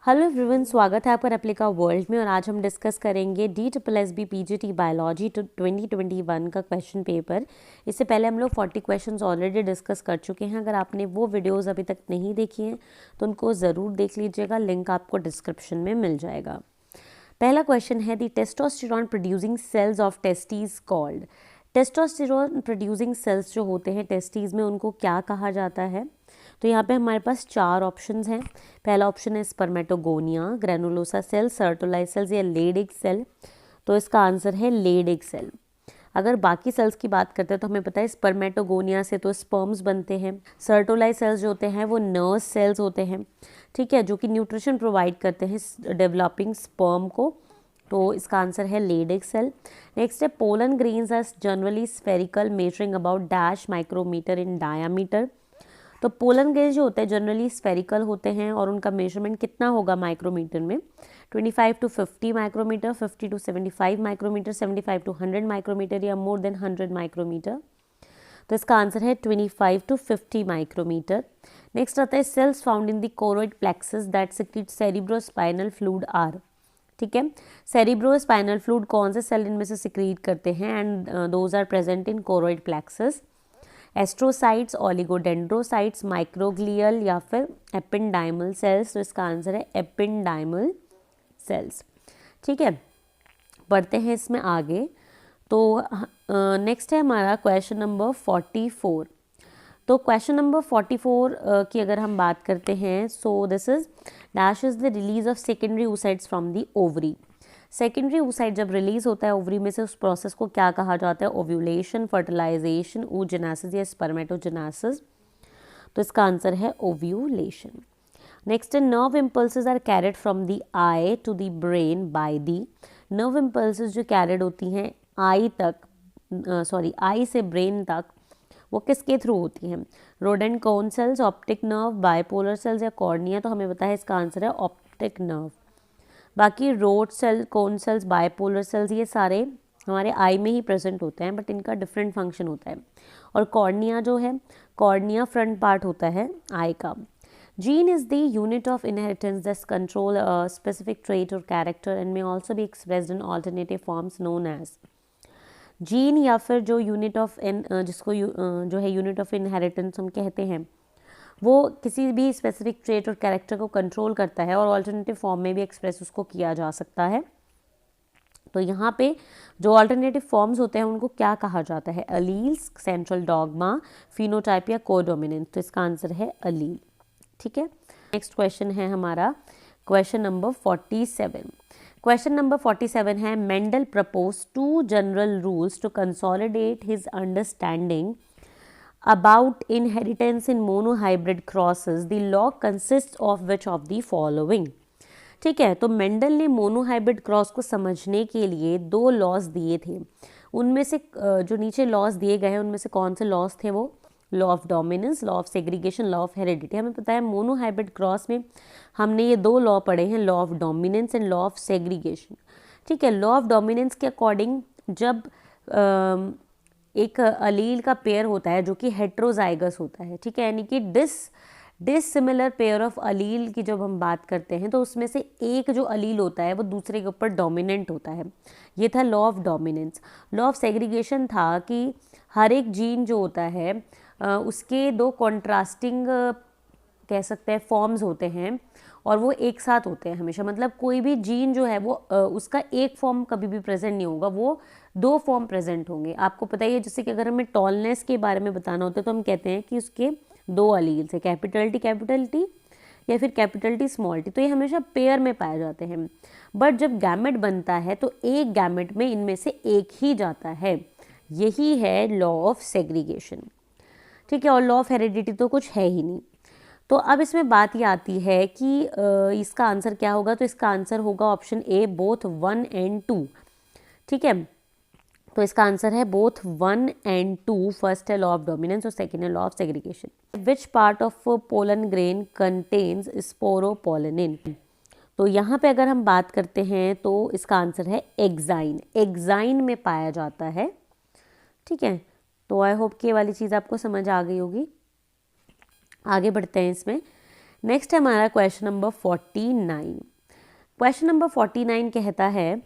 Hello everyone, स्वागत है आपका रेप्लिका वर्ल्ड में। और आज हम डिस्कस करेंगे DSSB PGT बायोलॉजी 2021 का क्वेश्चन पेपर। इससे पहले हम लोग 40 क्वेश्चंस ऑलरेडी डिस्कस कर चुके हैं। अगर आपने वो वीडियोस अभी तक नहीं देखी हैं तो उनको ज़रूर देख लीजिएगा, लिंक आपको डिस्क्रिप्शन में मिल जाएगा। पहला क्वेश्चन है, the testosterone producing cells of testes called. Testosterone producing cells जो होते हैं टेस्टीज में, उनको क्या कहा जाता है? तो यहाँ पे हमारे पास 4 ऑप्शंस हैं। पहला ऑप्शन है स्पर्मेटोगोनिया, ग्रेनुलोसा सेल, सर्टोलाइज सेल्स या लेड एग सेल। तो इसका आंसर है लेड एग सेल। अगर बाकी सेल्स की बात करते हैं तो हमें पता है स्पर्मेटोगोनिया से तो स्पर्म्स बनते हैं। सर्टोलाइज सेल्स जो होते हैं वो नर्व सेल्स होते हैं, ठीक है, जो कि न्यूट्रिशन प्रोवाइड करते हैं डेवलपिंग स्पर्म को। तो इसका आंसर है लेड एग सेल। नेक्स्ट है pollen grains are generally spherical measuring about dash micrometer in diameter. तो पोलन ग्रेन्स जो होते हैं जनरली स्फेरिकल होते हैं और उनका मेजरमेंट कितना होगा माइक्रोमीटर में? 25 to 50 micrometer, 50 to 75 micrometer, 75 to 100 micrometer या मोर देन 100 माइक्रोमीटर। तो इसका आंसर है 25 to 50 माइक्रोमीटर। नेक्स्ट आता है cells found in the choroid plexus that secrete cerebrospinal fluid are. ठीक है, सेरिब्रोस्पाइनल फ्लूइड कौन से सेल इनमें से सिक्रीट करते हैं? And those are present in choroid plexus. Astrocytes, oligodendrocytes, microglial या फिर एपिंडाइमल सेल्स। तो इसका आंसर है एपिंडाइमल सेल्स। ठीक है, बढ़ते हैं इसमें आगे। तो नेक्स्ट है हमारा क्वेश्चन नंबर 44। तो क्वेश्चन नंबर 44 की अगर हम बात करते हैं, so this is dash is the release of secondary oocytes from the ovary. Secondary oocyte जब रिलीज होता है ओवरी में से, उस प्रोसेस को क्या कहा जाता है? ओव्यूलेशन, फर्टिलाइजेशन, oogenesis या स्पर्मेटोजेनेसिस। तो इसका आंसर है ओव्यूलेशन। नेक्स्ट है nerve impulses are carried from the eye to the brain by the. Nerve impulses जो कैरिड होती हैं आई तक, आई से ब्रेन तक, वो किसके थ्रू होती हैं? Rod and cone cells, optic nerve, bipolar cells या कॉर्निया। तो हमें पता है इसका आंसर है ऑप्टिक नर्व। बाकी rod cell, cone cells, bipolar cells ये सारे हमारे आई में ही प्रेजेंट होते हैं, बट इनका डिफरेंट फंक्शन होता है। और कॉर्निया जो है, कॉर्निया फ्रंट पार्ट होता है आई का। Gene is the unit of inheritance that control a specific trait और character and may also be expressed in alternative forms known as. Gene या फिर जो यूनिट ऑफ जिसको जो है यूनिट ऑफ इनहेरिटेंस हम कहते हैं, वो किसी भी स्पेसिफिक ट्रेट और कैरेक्टर को कंट्रोल करता है और ऑल्टरनेटिव फॉर्म में भी एक्सप्रेस उसको किया जा सकता है। तो यहाँ पे जो ऑल्टरनेटिव फॉर्म्स होते हैं उनको क्या कहा जाता है? अलील्स, सेंट्रल डॉग्मा, फिनोटाइप या कोडोमिनेंस। तो इसका आंसर है अलील। ठीक है, नेक्स्ट क्वेश्चन है हमारा क्वेश्चन नंबर 47। क्वेश्चन नंबर 47 है Mendel propose 2 general rules to consolidate his understanding about inheritance in monohybrid crosses. The law consists of which of the following? ठीक है, तो मेंडल ने मोनोहाइब्रिड क्रॉस को समझने के लिए 2 लॉज दिए थे। उनमें से जो नीचे लॉज दिए गए हैं उनमें से कौन से लॉज थे? वो law of dominance, law of segregation, law of heredity. हमें पता है मोनोहाइब्रिड क्रॉस में हमने ये 2 लॉ पढ़े हैं, law of dominance and law of segregation. ठीक है, लॉ ऑफ डोमिनेंस के अकॉर्डिंग जब एक अलील का पेयर होता है जो कि हेट्रोजाइगस होता है, ठीक है, यानी कि डिसिमिलर पेयर ऑफ अलील की जब हम बात करते हैं तो उसमें से एक जो अलील होता है वो दूसरे के ऊपर डोमिनेंट होता है। ये था law of dominance. Law of segregation था कि हर एक जीन जो होता है उसके 2 कॉन्ट्रास्टिंग कह सकते हैं फॉर्म्स होते हैं और वो एक साथ होते हैं हमेशा। मतलब कोई भी जीन जो है वो उसका एक फॉर्म कभी भी प्रेजेंट नहीं होगा, वो 2 फॉर्म प्रेजेंट होंगे। आपको पता ही है, जैसे कि अगर हमें टॉलनेस के बारे में बताना होता है तो हम कहते हैं कि उसके 2 अलील्स है, कैपिटल टी या फिर कैपिटल टी स्मॉल टी। तो ये हमेशा पेयर में पाए जाते हैं। बट जब गैमेट बनता है तो एक गैमेट में इनमें से एक ही जाता है। यही है लॉ ऑफ सेग्रीगेशन। ठीक है, और लॉ ऑफ हेरिडिटी तो कुछ है ही नहीं। तो अब इसमें बात ये आती है कि इसका आंसर क्या होगा? तो इसका आंसर होगा ऑप्शन ए, बोथ 1 and 2। ठीक है, तो इसका आंसर है बोथ 1 and 2। फर्स्ट है लॉ ऑफ डोमिनेंस और सेकेंड है law of segregation. Which part of pollen grain contains sporopollenin? तो यहाँ पे अगर हम बात करते हैं तो इसका आंसर है एग्जाइन। एग्जाइन में पाया जाता है। ठीक है, तो आई होप कि ये वाली चीज़ आपको समझ आ गई होगी। आगे बढ़ते हैं इसमें। नेक्स्ट है हमारा क्वेश्चन नंबर 49। क्वेश्चन नंबर 49 कहता है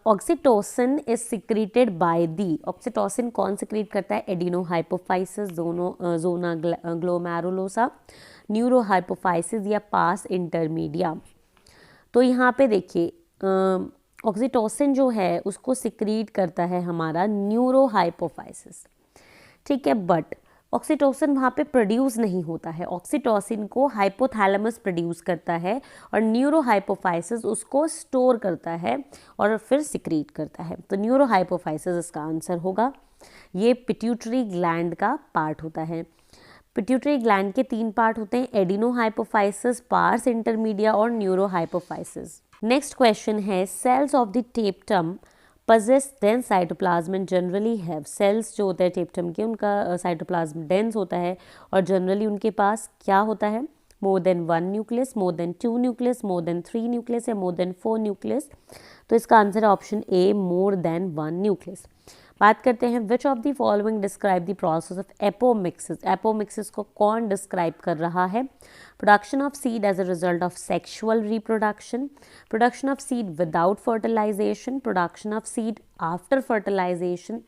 oxytocin is secreted by the. Oxytocin कौन सिक्रीट करता है? Adeno hypophysis, zona glomerulosa, neuro hypophysis या पास इंटरमीडिया। तो यहाँ पे देखिए ऑक्सीटोसिन जो है उसको सिक्रीट करता है हमारा न्यूरो हाइपोफाइसिस, ठीक है, बट ऑक्सीटोसिन वहाँ पे प्रोड्यूस नहीं होता है। ऑक्सीटोसिन को हाइपोथैलेमस प्रोड्यूस करता है और न्यूरो हाइपोफाइसिस उसको स्टोर करता है और फिर सिक्रीट करता है। तो न्यूरो हाइपोफाइसिस इसका आंसर होगा। ये पिट्यूटरी ग्लैंड का पार्ट होता है। पिट्यूटरी ग्लैंड के 3 पार्ट होते हैं, एडिनो हाइपोफाइसिस, पार्स इंटरमीडिया और न्यूरो हाइपोफाइसिस। नेक्स्ट क्वेश्चन है cells of the tapetum possess dense cytoplasm and generally have। Cells जो होते हैं टेप्टम के उनका साइटोप्लाज्म डेंस होता है और जनरली उनके पास क्या होता है? More than 1 nucleus, more than 2 nucleus, more than 3 nucleus या मोर देन 4 न्यूक्लियस। तो इसका आंसर है option A, more than 1 nucleus. बात करते हैं which of the following describe the process of apomixis. Apomixis को कौन डिस्क्राइब कर रहा है? Production of seed as a result of sexual reproduction, production of seed without fertilization, production of seed after fertilization,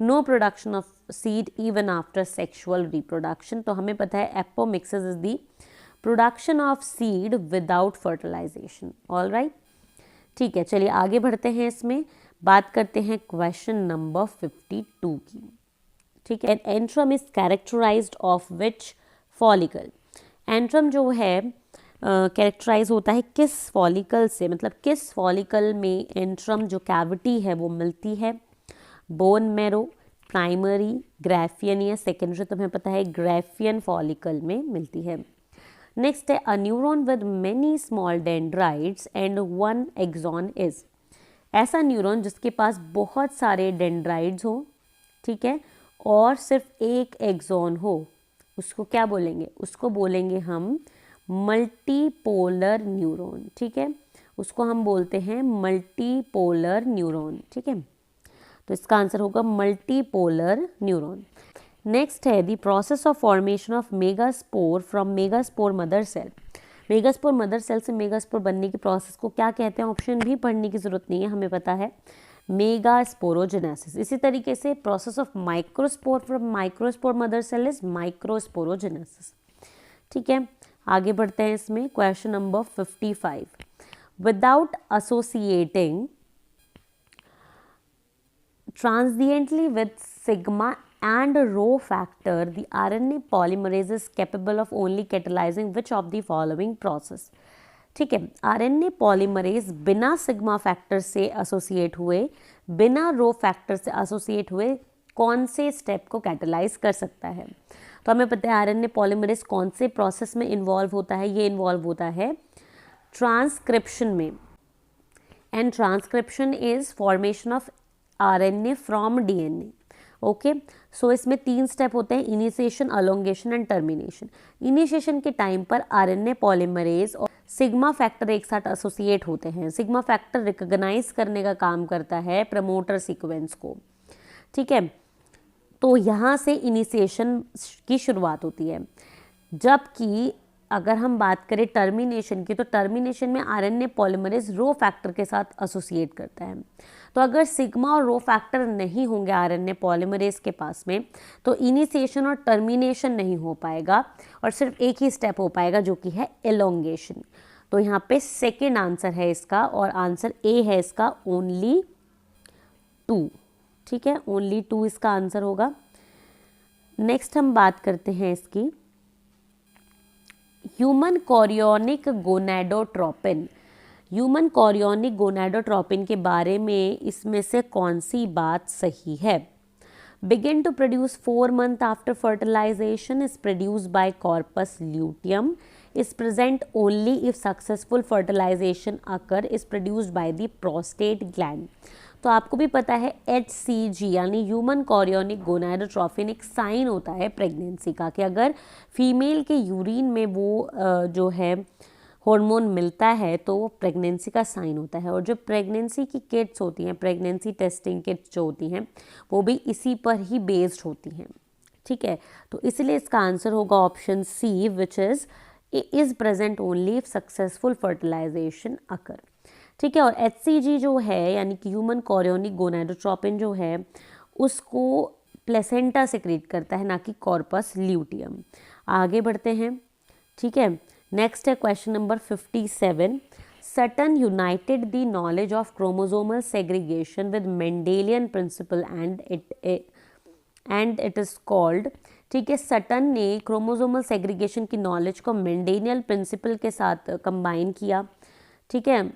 know production of seed even after sexual reproduction. तो हमें पता है apomixis is the production of seed without fertilization. All right, ठीक है, चलिए आगे बढ़ते हैं। इसमें बात करते हैं क्वेश्चन नंबर 52 की, ठीक है। Antrum is characterized of which follicle. Antrum जो है कैरेक्टराइज होता है किस फॉलिकल से, मतलब किस फॉलिकल में एंट्रम जो कैविटी है वो मिलती है? बोन मैरो, प्राइमरी, ग्राफियन या सेकेंडरी। तुम्हें पता है ग्राफियन फॉलिकल में मिलती है। नेक्स्ट है a neuron with many small dendrites and 1 axon is. ऐसा न्यूरॉन जिसके पास बहुत सारे डेंड्राइड्स हो, ठीक है, और सिर्फ एक एक्सॉन हो, उसको क्या बोलेंगे? उसको बोलेंगे हम मल्टीपोलर न्यूरॉन, ठीक है, उसको हम बोलते हैं मल्टीपोलर न्यूरॉन, ठीक है। तो इसका आंसर होगा मल्टीपोलर न्यूरॉन। नेक्स्ट है the process of formation of megaspore from megaspore mother cell. Megaspore mother cell से मेगास्पोर बनने की प्रोसेस को क्या कहते हैं? ऑप्शन भी पढ़ने की जरूरत नहीं है, हमें पता है, मेगास्पोरोजेनेसिस। इसी तरीके से process of microspore from microspore mother cell is microsporogenesis, ठीक है। आगे बढ़ते हैं इसमें question number 55। Without associating transiently with sigma and rho factor, the RNA polymerase is capable of only catalyzing which of the following process। ठीक है, RNA polymerase बिना sigma factor से एसोसिएट हुए, बिना रो फैक्टर से एसोसिएट हुए कौन से स्टेप को कैटलाइज कर सकता है? तो हमें पता है RNA polymerase कौन से प्रोसेस में इन्वॉल्व होता है? ये इन्वॉल्व होता है ट्रांसक्रिप्शन में, and transcription is formation of RNA from DNA। Okay, so इसमें 3 स्टेप होते हैं, initiation, elongation and termination. Initiation के टाइम पर RNA पॉलीमरेज और सिग्मा फैक्टर एक साथ एसोसिएट होते हैं। सिग्मा फैक्टर रिकॉग्नाइज करने का काम करता है प्रमोटर सीक्वेंस को, ठीक है। तो यहाँ से इनिशिएशन की शुरुआत होती है। जबकि अगर हम बात करें टर्मिनेशन की, तो टर्मिनेशन में RNA पॉलीमरेज रो फैक्टर के साथ एसोसिएट करता है। तो अगर सिग्मा और रो फैक्टर नहीं होंगे RNA पॉलीमरेज के पास में, तो इनिशिएशन और टर्मिनेशन नहीं हो पाएगा और सिर्फ एक ही स्टेप हो पाएगा जो कि है एलोंगेशन। तो यहाँ पे सेकेंड आंसर है इसका, और आंसर ए है इसका ओनली 2, ठीक है, ओनली 2 इसका आंसर होगा। नेक्स्ट हम बात करते हैं इसकी human chorionic gonadotropin. Human chorionic gonadotropin के बारे में इसमें से कौन सी बात सही है? Begin to produce 4 months after fertilization, is produced by corpus luteum, is present only if successful fertilization occur, is produced by the prostate gland। तो आपको भी पता है HCG यानी ह्यूमन कोरियोनिक गोनाडोट्रोपिन एक साइन होता है प्रेगनेंसी का, कि अगर फीमेल के यूरिन में वो जो है हार्मोन मिलता है तो वो प्रेगनेंसी का साइन होता है। और जो प्रेगनेंसी की किट्स होती हैं, प्रेगनेंसी टेस्टिंग किट्स जो होती हैं, वो भी इसी पर ही बेस्ड होती हैं, ठीक है। तो इसलिए इसका आंसर होगा option C, which is is present only if successful fertilization occur. ठीक है, और HCG जो है यानी कि ह्यूमन कोरियोनिक गोनाडोट्रोपिन जो है उसको प्लेसेंटा सेक्रेट करता है, ना कि कॉर्पस ल्यूटियम। आगे बढ़ते हैं। ठीक है, नेक्स्ट है question number 57। Sutton united the knowledge of chromosomal segregation with Mendelian principle and it is called। ठीक है, सटन ने क्रोमोसोमल सेग्रीगेशन की नॉलेज को मेंडेलियन प्रिंसिपल के साथ कंबाइन किया। ठीक है,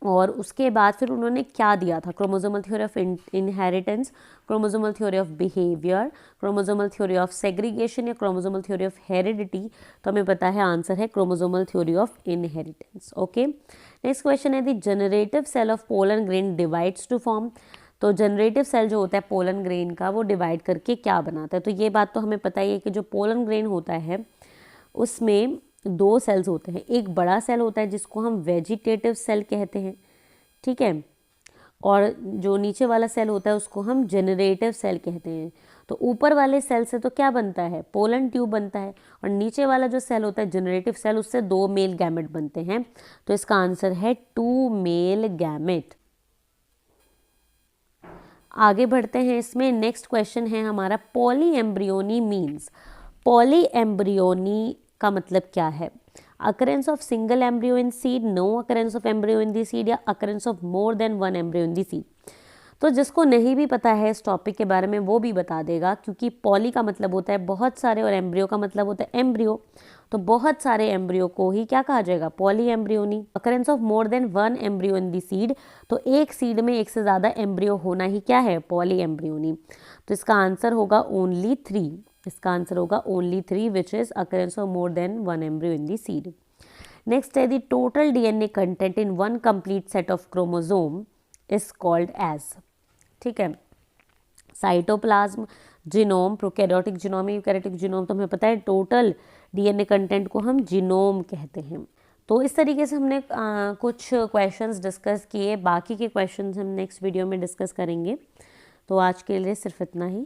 और उसके बाद फिर उन्होंने क्या दिया था, chromosomal theory of inheritance, chromosomal theory of behaviour, chromosomal theory of segregation या क्रोमोसोमल थ्योरी ऑफ हेरिडिटी। तो हमें पता है आंसर है chromosomal theory of inheritance. Okay, next question है the generative cell of pollen grain divides to form. तो generative cell जो होता है पोलन ग्रेन का वो डिवाइड करके क्या बनाता है। तो ये बात तो हमें पता ही है कि जो पोलन ग्रेन होता है उसमें दो सेल्स होते हैं, एक बड़ा सेल होता है जिसको हम वेजिटेटिव सेल कहते हैं। ठीक है, और जो नीचे वाला सेल होता है उसको हम जनरेटिव सेल कहते हैं। तो ऊपर वाले सेल से तो क्या बनता है, पोलन ट्यूब बनता है, और नीचे वाला जो सेल होता है जनरेटिव सेल उससे 2 मेल गैमेट बनते हैं। तो इसका आंसर है 2 मेल गैमेट। आगे बढ़ते हैं, इसमें नेक्स्ट क्वेश्चन है हमारा polyembryony means. Polyembryony का मतलब क्या है, occurrence of single embryo in seed, no occurrence of embryo in the seed, या occurrence of more than 1 embryo in the seed. तो जिसको नहीं भी पता है इस टॉपिक के बारे में वो भी बता देगा, क्योंकि पॉली का मतलब होता है बहुत सारे और एम्ब्रियो का मतलब होता है एम्ब्रियो। तो बहुत सारे एम्ब्रियो को ही क्या कहा जाएगा, poly embryony. Occurrence of more than 1 embryo in the seed, तो एक सीड में एक से ज़्यादा एम्ब्रियो होना ही क्या है, पॉली एम्ब्रियोनी। तो इसका आंसर होगा ओनली 3। इसका आंसर होगा only 3 which is occurrence of more than 1 embryo in the seed. Next है the total DNA content in 1 complete set of chromosome is called as. ठीक है, cytoplasm, genome, prokaryotic genome, eukaryotic genome. तो हमें पता है total DNA content को हम genome कहते हैं। तो इस तरीके से हमने कुछ क्वेश्चंस डिस्कस किए, बाकी के क्वेश्चंस हम नेक्स्ट वीडियो में डिस्कस करेंगे। तो आज के लिए सिर्फ इतना ही।